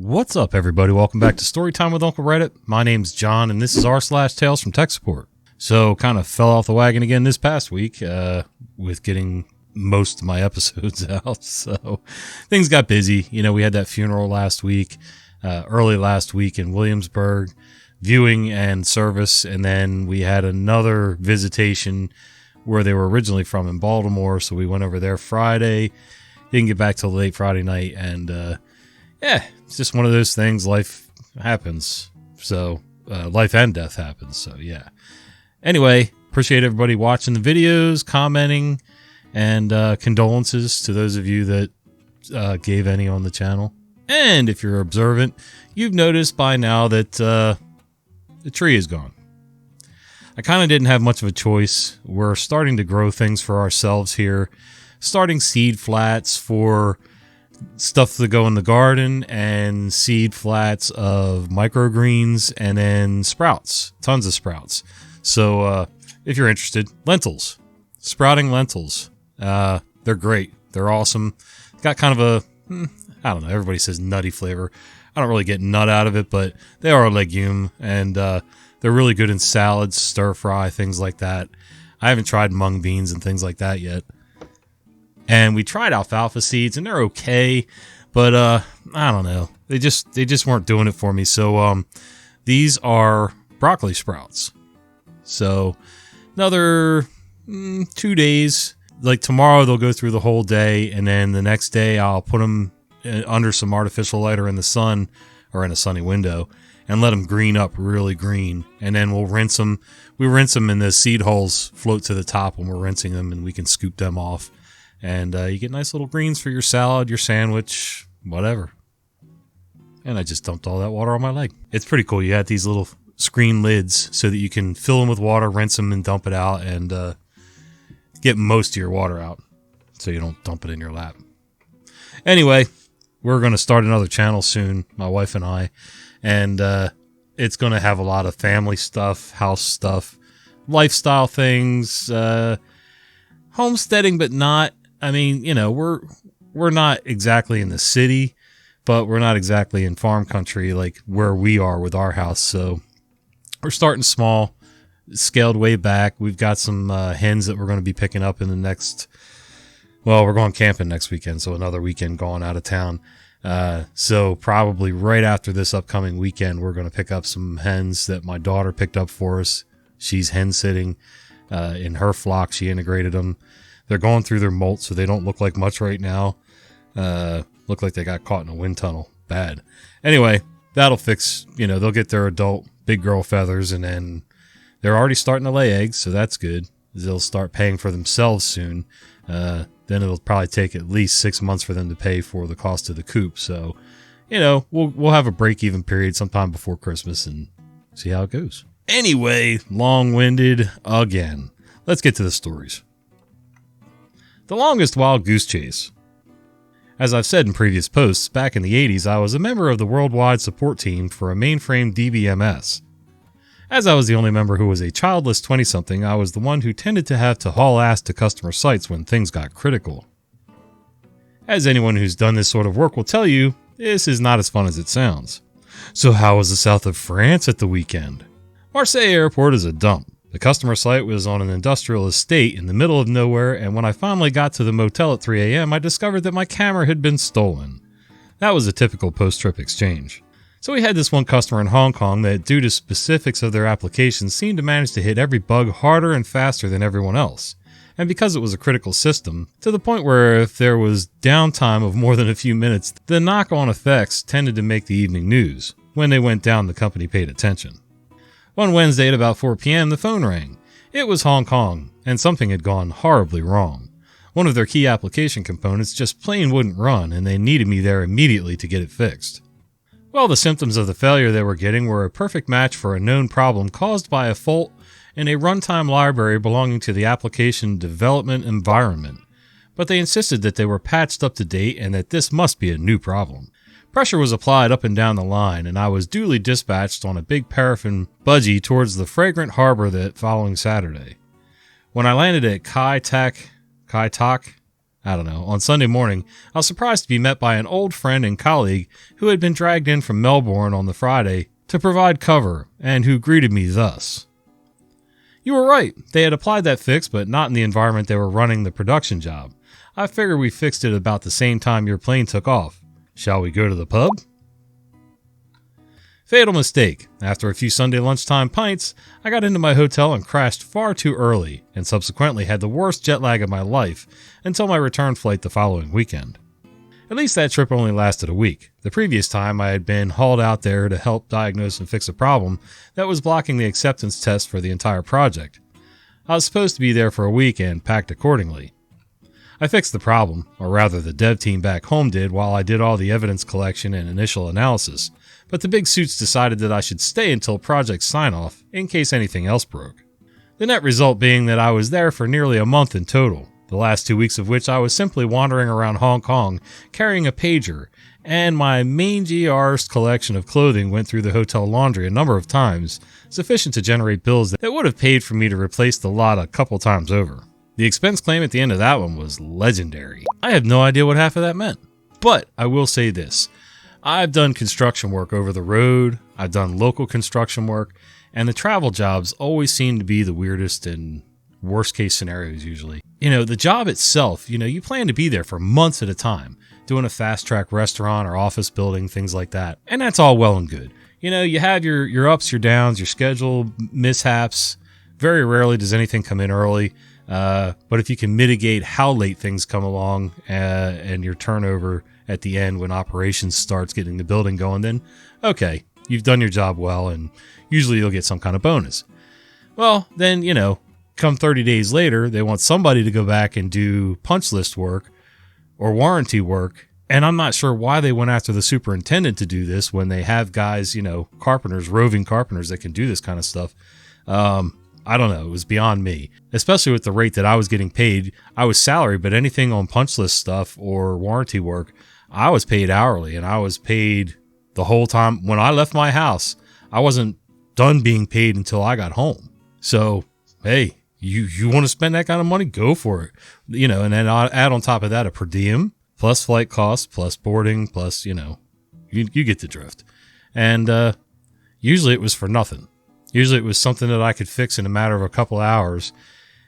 What's up, everybody? Welcome back to Storytime with Uncle Reddit. My name's John, and this is r/Tales from Tech Support. So, kind of fell off the wagon again this past week with getting most of my episodes out. So, things got busy. You know, we had that funeral last week, early last week in Williamsburg, viewing and service, and then we had another visitation where they were originally from in Baltimore. So, we went over there Friday. Didn't get back till late Friday night, and yeah, it's just one of those things. Life happens. So, life and death happens. So, yeah. Anyway, appreciate everybody watching the videos, commenting, and condolences to those of you that gave any on the channel. And if you're observant, you've noticed by now that the tree is gone. I kind of didn't have much of a choice. We're starting to grow things for ourselves here. Starting seed flats for stuff to go in the garden and seed flats of microgreens and then sprouts, tons of sprouts. So if you're interested, lentils, sprouting lentils, they're great. They're awesome. Got kind of a, I don't know, everybody says nutty flavor. I don't really get nut out of it, but they are a legume and they're really good in salads, stir fry, things like that. I haven't tried mung beans and things like that yet. And we tried alfalfa seeds, and they're okay, but I don't know. They just weren't doing it for me. So these are broccoli sprouts. So another 2 days. Like tomorrow, they'll go through the whole day, and then the next day I'll put them under some artificial light or in the sun or in a sunny window and let them green up really green. And then we'll rinse them. We rinse them, and the seed hulls float to the top when we're rinsing them, and we can scoop them off. And you get nice little greens for your salad, your sandwich, whatever. And I just dumped all that water on my leg. It's pretty cool. You have these little screen lids so that you can fill them with water, rinse them, and dump it out, and get most of your water out so you don't dump it in your lap. Anyway, we're going to start another channel soon, my wife and I. And it's going to have a lot of family stuff, house stuff, lifestyle things, homesteading, but not. I mean, you know, we're not exactly in the city, but we're not exactly in farm country like where we are with our house. So we're starting small, scaled way back. We've got some hens that we're going to be picking up in the next, well, we're going camping next weekend. So another weekend going out of town. So probably right after this upcoming weekend, we're going to pick up some hens that my daughter picked up for us. She's hen sitting in her flock. She integrated them. They're going through their molt, so they don't look like much right now. Look like they got caught in a wind tunnel. Bad. Anyway, that'll fix, you know, they'll get their adult big girl feathers, and then they're already starting to lay eggs, so that's good. They'll start paying for themselves soon. Then it'll probably take at least 6 months for them to pay for the cost of the coop. So, you know, we'll have a break-even period sometime before Christmas and see how it goes. Anyway, long-winded again. Let's get to the stories. The longest wild goose chase. As I've said in previous posts, back in the 80s, I was a member of the worldwide support team for a mainframe DBMS. As I was the only member who was a childless 20-something, I was the one who tended to have to haul ass to customer sites when things got critical. As anyone who's done this sort of work will tell you, this is not as fun as it sounds. So how was the south of France at the weekend? Marseille Airport is a dump. The customer site was on an industrial estate in the middle of nowhere, and when I finally got to the motel at 3 a.m., I discovered that my camera had been stolen. That was a typical post-trip exchange. So we had this one customer in Hong Kong that, due to specifics of their application, seemed to manage to hit every bug harder and faster than everyone else. And because it was a critical system, to the point where if there was downtime of more than a few minutes, the knock-on effects tended to make the evening news. When they went down, the company paid attention. One Wednesday at about 4 p.m., the phone rang. It was Hong Kong, and something had gone horribly wrong. One of their key application components just plain wouldn't run, and they needed me there immediately to get it fixed. Well, the symptoms of the failure they were getting were a perfect match for a known problem caused by a fault in a runtime library belonging to the application development environment. But they insisted that they were patched up to date and that this must be a new problem. Pressure was applied up and down the line, and I was duly dispatched on a big paraffin budgie towards the fragrant harbor that following Saturday. When I landed at Kai Tak, I don't know, on Sunday morning, I was surprised to be met by an old friend and colleague who had been dragged in from Melbourne on the Friday to provide cover, and who greeted me thus. You were right. They had applied that fix, but not in the environment they were running the production job. I figure we fixed it about the same time your plane took off. Shall we go to the pub? Fatal mistake. After a few Sunday lunchtime pints, I got into my hotel and crashed far too early, and subsequently had the worst jet lag of my life until my return flight the following weekend. At least that trip only lasted a week. The previous time I had been hauled out there to help diagnose and fix a problem that was blocking the acceptance test for the entire project. I was supposed to be there for a week and packed accordingly. I fixed the problem, or rather the dev team back home did, while I did all the evidence collection and initial analysis, but the big suits decided that I should stay until project sign-off in case anything else broke. The net result being that I was there for nearly a month in total, the last 2 weeks of which I was simply wandering around Hong Kong carrying a pager, and my mangy-arsed collection of clothing went through the hotel laundry a number of times, sufficient to generate bills that would have paid for me to replace the lot a couple times over. The expense claim at the end of that one was legendary. I have no idea what half of that meant. But I will say this. I've done construction work over the road, I've done local construction work, and the travel jobs always seem to be the weirdest and worst case scenarios usually. The job itself, you plan to be there for months at a time, doing a fast track restaurant or office building, things like that. And that's all well and good. You have your ups, your downs, your schedule mishaps. Very rarely does anything come in early. But if you can mitigate how late things come along and your turnover at the end when operations starts getting the building going, then okay, you've done your job well, and usually you'll get some kind of bonus. Well, then, come 30 days later, they want somebody to go back and do punch list work or warranty work, and I'm not sure why they went after the superintendent to do this when they have guys, carpenters, roving carpenters that can do this kind of stuff. I don't know. It was beyond me, especially with the rate that I was getting paid. I was salaried, but anything on punch list stuff or warranty work, I was paid hourly, and I was paid the whole time. When I left my house, I wasn't done being paid until I got home. So, hey, you want to spend that kind of money? Go for it. And then I'll add on top of that a per diem, plus flight costs, plus boarding, plus, you get the drift. And usually it was for nothing. Usually it was something that I could fix in a matter of a couple hours.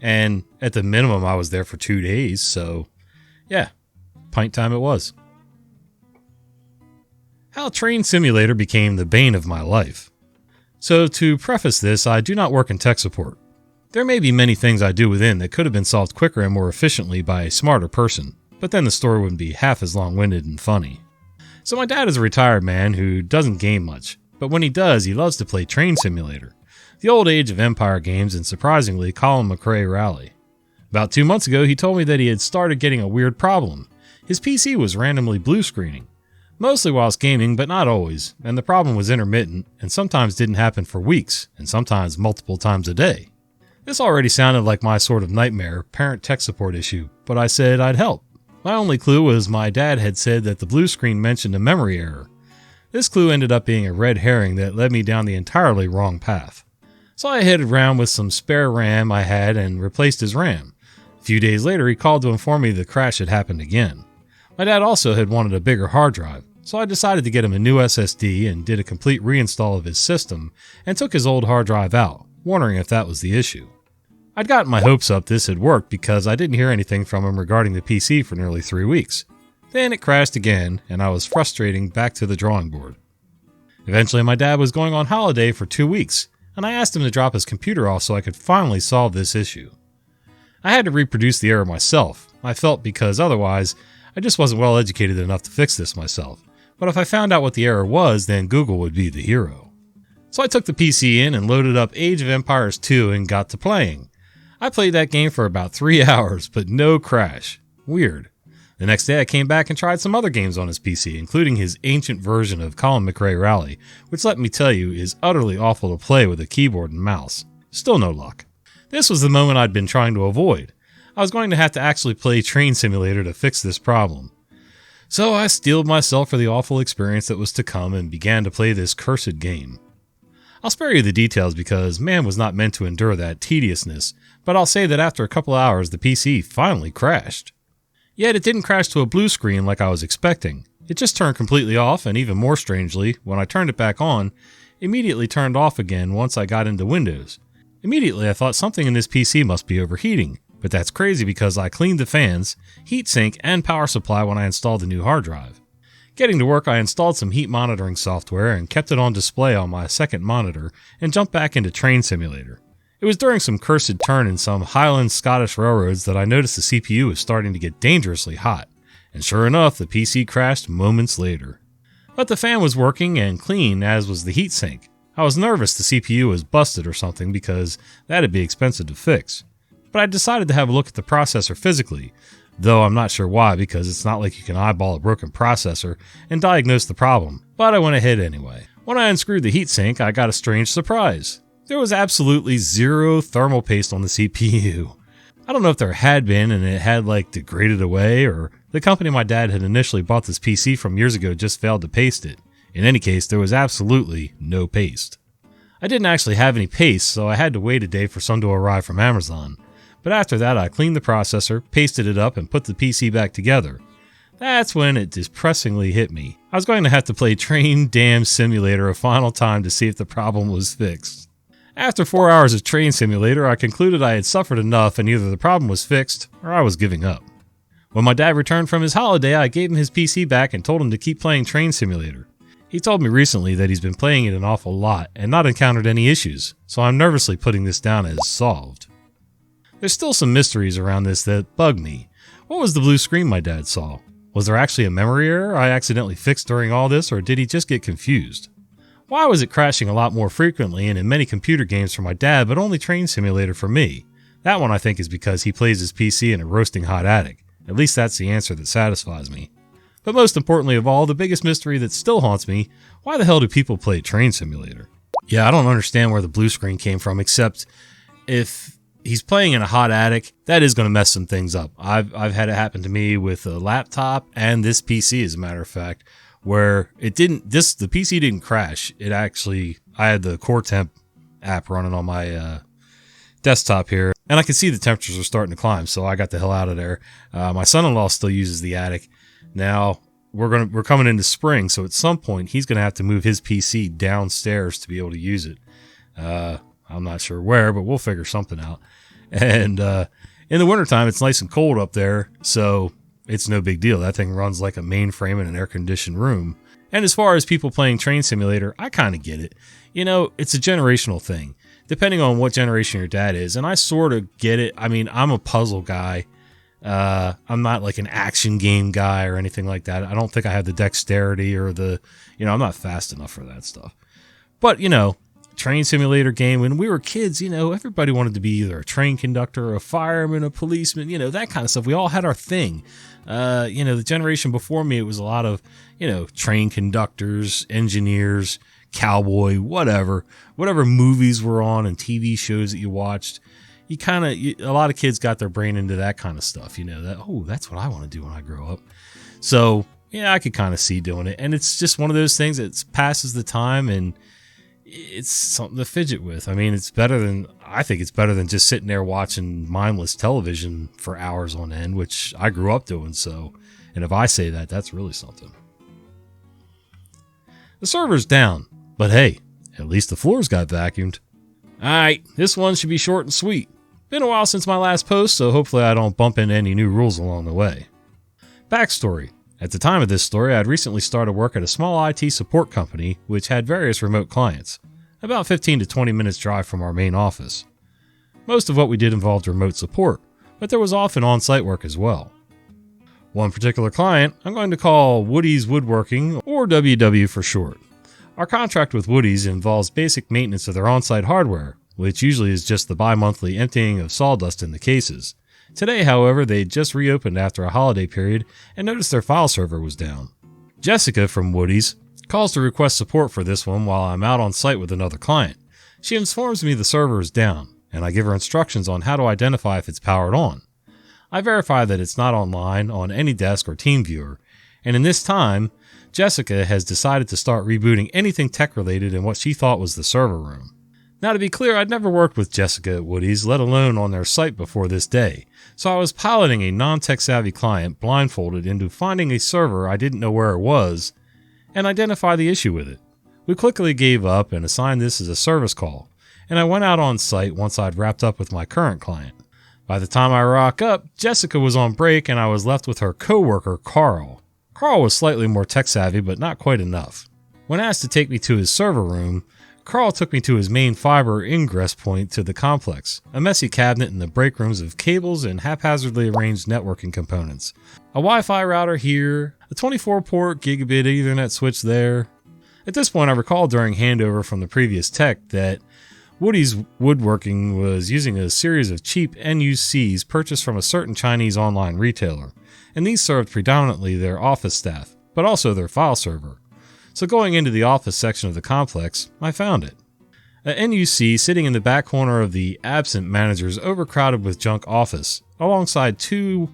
And at the minimum, I was there for 2 days. So, yeah, pint time it was. How Train Simulator became the bane of my life. So, to preface this, I do not work in tech support. There may be many things I do within that could have been solved quicker and more efficiently by a smarter person, but then the story wouldn't be half as long-winded and funny. So my dad is a retired man who doesn't game much, but when he does, he loves to play Train Simulator, the old age of Empire games, and surprisingly, Colin McRae Rally. About 2 months ago, he told me that he had started getting a weird problem. His PC was randomly blue screening, mostly whilst gaming, but not always, and the problem was intermittent and sometimes didn't happen for weeks, and sometimes multiple times a day. This already sounded like my sort of nightmare, parent tech support issue, but I said I'd help. My only clue was my dad had said that the blue screen mentioned a memory error. This clue ended up being a red herring that led me down the entirely wrong path. So I headed around with some spare RAM I had and replaced his RAM. A few days later, he called to inform me the crash had happened again. My dad also had wanted a bigger hard drive, so I decided to get him a new SSD and did a complete reinstall of his system and took his old hard drive out, wondering if that was the issue. I'd gotten my hopes up this had worked because I didn't hear anything from him regarding the PC for nearly 3 weeks. Then it crashed again, and I was frustrating back to the drawing board. Eventually, my dad was going on holiday for 2 weeks, and I asked him to drop his computer off so I could finally solve this issue. I had to reproduce the error myself, I felt, because otherwise, I just wasn't well educated enough to fix this myself. But if I found out what the error was, then Google would be the hero. So I took the PC in and loaded up Age of Empires 2 and got to playing. I played that game for about 3 hours, but no crash. Weird. The next day I came back and tried some other games on his PC, including his ancient version of Colin McRae Rally, which let me tell you is utterly awful to play with a keyboard and mouse. Still no luck. This was the moment I'd been trying to avoid. I was going to have to actually play Train Simulator to fix this problem. So I steeled myself for the awful experience that was to come and began to play this cursed game. I'll spare you the details because man was not meant to endure that tediousness, but I'll say that after a couple hours the PC finally crashed. Yet it didn't crash to a blue screen like I was expecting. It just turned completely off, and even more strangely, when I turned it back on, immediately turned off again once I got into Windows. Immediately I thought something in this PC must be overheating, but that's crazy because I cleaned the fans, heatsink, and power supply when I installed the new hard drive. Getting to work, I installed some heat monitoring software and kept it on display on my second monitor and jumped back into Train Simulator. It was during some cursed turn in some Highland Scottish railroads that I noticed the CPU was starting to get dangerously hot, and sure enough, the PC crashed moments later. But the fan was working and clean, as was the heatsink. I was nervous the CPU was busted or something because that'd be expensive to fix. But I decided to have a look at the processor physically, though I'm not sure why because it's not like you can eyeball a broken processor and diagnose the problem, but I went ahead anyway. When I unscrewed the heatsink, I got a strange surprise. There was absolutely zero thermal paste on the CPU. I don't know if there had been and it had degraded away, or the company my dad had initially bought this PC from years ago just failed to paste it. In any case, there was absolutely no paste. I didn't actually have any paste, so I had to wait a day for some to arrive from Amazon. But after that, I cleaned the processor, pasted it up, and put the PC back together. That's when it depressingly hit me. I was going to have to play Train Simulator a final time to see if the problem was fixed. After 4 hours of Train Simulator, I concluded I had suffered enough and either the problem was fixed or I was giving up. When my dad returned from his holiday, I gave him his PC back and told him to keep playing Train Simulator. He told me recently that he's been playing it an awful lot and not encountered any issues, so I'm nervously putting this down as solved. There's still some mysteries around this that bug me. What was the blue screen my dad saw? Was there actually a memory error I accidentally fixed during all this, or did he just get confused? Why was it crashing a lot more frequently and in many computer games for my dad, but only Train Simulator for me? That one I think is because he plays his PC in a roasting hot attic. At least that's the answer that satisfies me. But most importantly of all, the biggest mystery that still haunts me, why the hell do people play Train Simulator? Yeah, I don't understand where the blue screen came from, except if he's playing in a hot attic, that is going to mess some things up. I've had it happen to me with a laptop and this PC, as a matter of fact, where the PC didn't crash. I had the Core Temp app running on my desktop here, and I could see the temperatures were starting to climb, so I got the hell out of there. My son-in-law still uses the attic. Now we're coming into spring, so at some point he's going to have to move his PC downstairs to be able to use it. I'm not sure where, but we'll figure something out. And in the wintertime, it's nice and cold up there, so it's no big deal. That thing runs like a mainframe in an air-conditioned room. And as far as people playing Train Simulator, I kind of get it. You know, it's a generational thing, depending on what generation your dad is. And I sort of get it. I mean, I'm a puzzle guy. I'm not like an action game guy or anything like that. I don't think I have the dexterity or I'm not fast enough for that stuff. But, Train Simulator game, when we were kids, everybody wanted to be either a train conductor, a fireman, a policeman, that kind of stuff. We all had our thing. The generation before me, it was a lot of, train conductors, engineers, cowboy, whatever movies were on and TV shows that you watched. A lot of kids got their brain into that kind of stuff, that's what I want to do when I grow up. So, yeah, I could kind of see doing it. And it's just one of those things that passes the time and it's something to fidget with. I mean, I think it's better than just sitting there watching mindless television for hours on end, which I grew up doing. So, and if I say that, that's really something. The server's down, but hey, at least the floors got vacuumed. Alright, this one should be short and sweet. Been a while since my last post, so hopefully I don't bump into any new rules along the way. Backstory. At the time of this story, I'd recently started work at a small IT support company which had various remote clients, about 15 to 20 minutes drive from our main office. Most of what we did involved remote support, but there was often on-site work as well. One particular client I'm going to call Woody's Woodworking, or WW for short. Our contract with Woody's involves basic maintenance of their on-site hardware, which usually is just the bi-monthly emptying of sawdust in the cases. Today, however, they just reopened after a holiday period and noticed their file server was down. Jessica from Woody's calls to request support for this one while I'm out on site with another client. She informs me the server is down, and I give her instructions on how to identify if it's powered on. I verify that it's not online on any desk or TeamViewer, and in this time, Jessica has decided to start rebooting anything tech-related in what she thought was the server room. Now, to be clear, I'd never worked with Jessica at Woody's, let alone on their site before this day, so I was piloting a non-tech-savvy client blindfolded into finding a server I didn't know where it was and identify the issue with it. We quickly gave up and assigned this as a service call, and I went out on site once I'd wrapped up with my current client. By the time I rock up, Jessica was on break and I was left with her co-worker, Carl. Carl was slightly more tech-savvy, but not quite enough. When asked to take me to his server room, Carl took me to his main fiber ingress point to the complex, a messy cabinet in the break rooms of cables and haphazardly arranged networking components. A Wi-Fi router here, a 24-port gigabit Ethernet switch there. At this point, I recalled during handover from the previous tech that Woody's Woodworking was using a series of cheap NUCs purchased from a certain Chinese online retailer, and these served predominantly their office staff, but also their file server. So going into the office section of the complex, I found it. A NUC sitting in the back corner of the absent manager's overcrowded with junk office, alongside two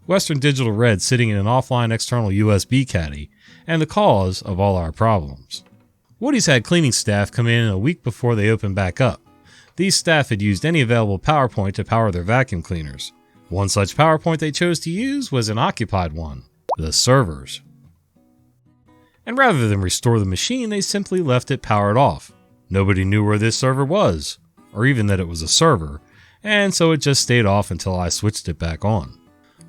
Western Digital Reds sitting in an offline external USB caddy, and the cause of all our problems. Woody's had cleaning staff come in a week before they opened back up. These staff had used any available PowerPoint to power their vacuum cleaners. One such PowerPoint they chose to use was an occupied one, the servers. And rather than restore the machine, they simply left it powered off. Nobody knew where this server was, or even that it was a server, and so it just stayed off until I switched it back on.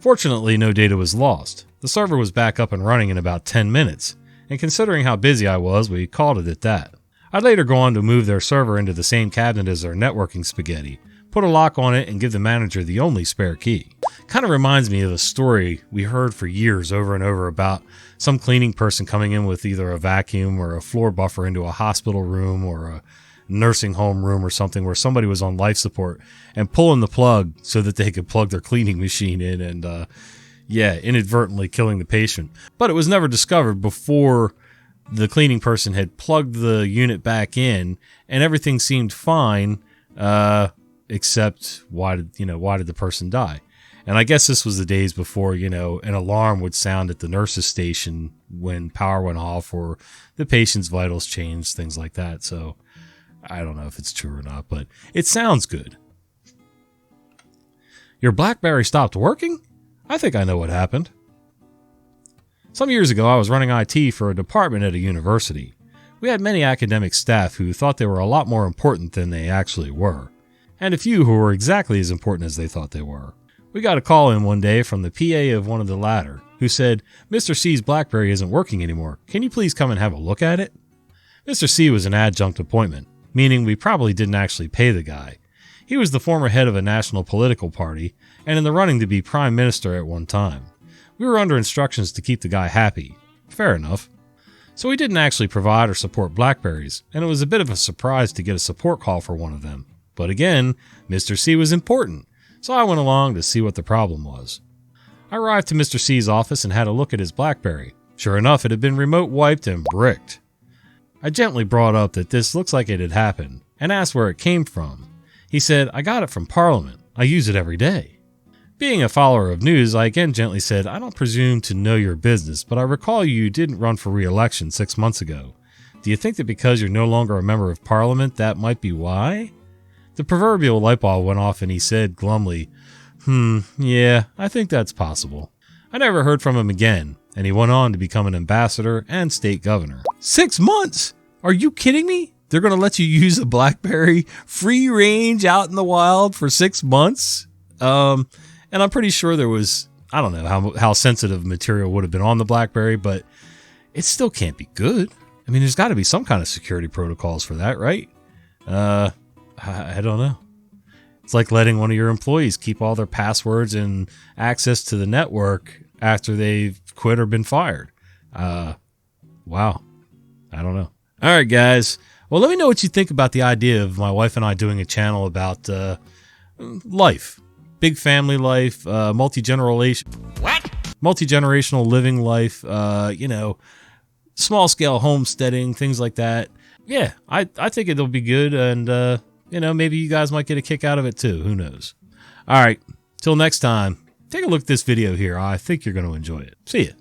Fortunately, no data was lost. The server was back up and running in about 10 minutes, and considering how busy I was, we called it at that. I'd later go on to move their server into the same cabinet as their networking spaghetti, put a lock on it, and give the manager the only spare key. Kind of reminds me of a story we heard for years over and over about some cleaning person coming in with either a vacuum or a floor buffer into a hospital room or a nursing home room or something where somebody was on life support and pulling the plug so that they could plug their cleaning machine in and, inadvertently killing the patient. But it was never discovered before the cleaning person had plugged the unit back in and everything seemed fine, except why did the person die? And I guess this was the days before, an alarm would sound at the nurse's station when power went off or the patient's vitals changed, things like that. So I don't know if it's true or not, but it sounds good. Your BlackBerry stopped working? I think I know what happened. Some years ago, I was running IT for a department at a university. We had many academic staff who thought they were a lot more important than they actually were, and a few who were exactly as important as they thought they were. We got a call in one day from the PA of one of the latter, who said, "Mr. C's BlackBerry isn't working anymore. Can you please come and have a look at it?" Mr. C was an adjunct appointment, meaning we probably didn't actually pay the guy. He was the former head of a national political party, and in the running to be prime minister at one time. We were under instructions to keep the guy happy. Fair enough. So we didn't actually provide or support BlackBerries, and it was a bit of a surprise to get a support call for one of them. But again, Mr. C was important, so I went along to see what the problem was. I arrived to Mr. C's office and had a look at his BlackBerry. Sure enough, it had been remote wiped and bricked. I gently brought up that this looks like it had happened, and asked where it came from. He said, "I got it from Parliament. I use it every day." Being a follower of news, I again gently said, "I don't presume to know your business, but I recall you didn't run for re-election 6 months ago. Do you think that because you're no longer a member of Parliament, that might be why?" The proverbial light bulb went off and he said glumly, yeah, I think that's possible." I never heard from him again, and he went on to become an ambassador and state governor. 6 months? Are you kidding me? They're going to let you use a BlackBerry free range out in the wild for 6 months? And I'm pretty sure there was, I don't know how sensitive material would have been on the BlackBerry, but it still can't be good. I mean, there's got to be some kind of security protocols for that, right? I don't know. It's like letting one of your employees keep all their passwords and access to the network after they've quit or been fired. Wow. I don't know. All right, guys. Well, let me know what you think about the idea of my wife and I doing a channel about life. Big family life, multi-generational living life, small scale homesteading, things like that. Yeah, I think it'll be good, and maybe you guys might get a kick out of it too. Who knows? All right, till next time, take a look at this video here. I think you're going to enjoy it. See ya.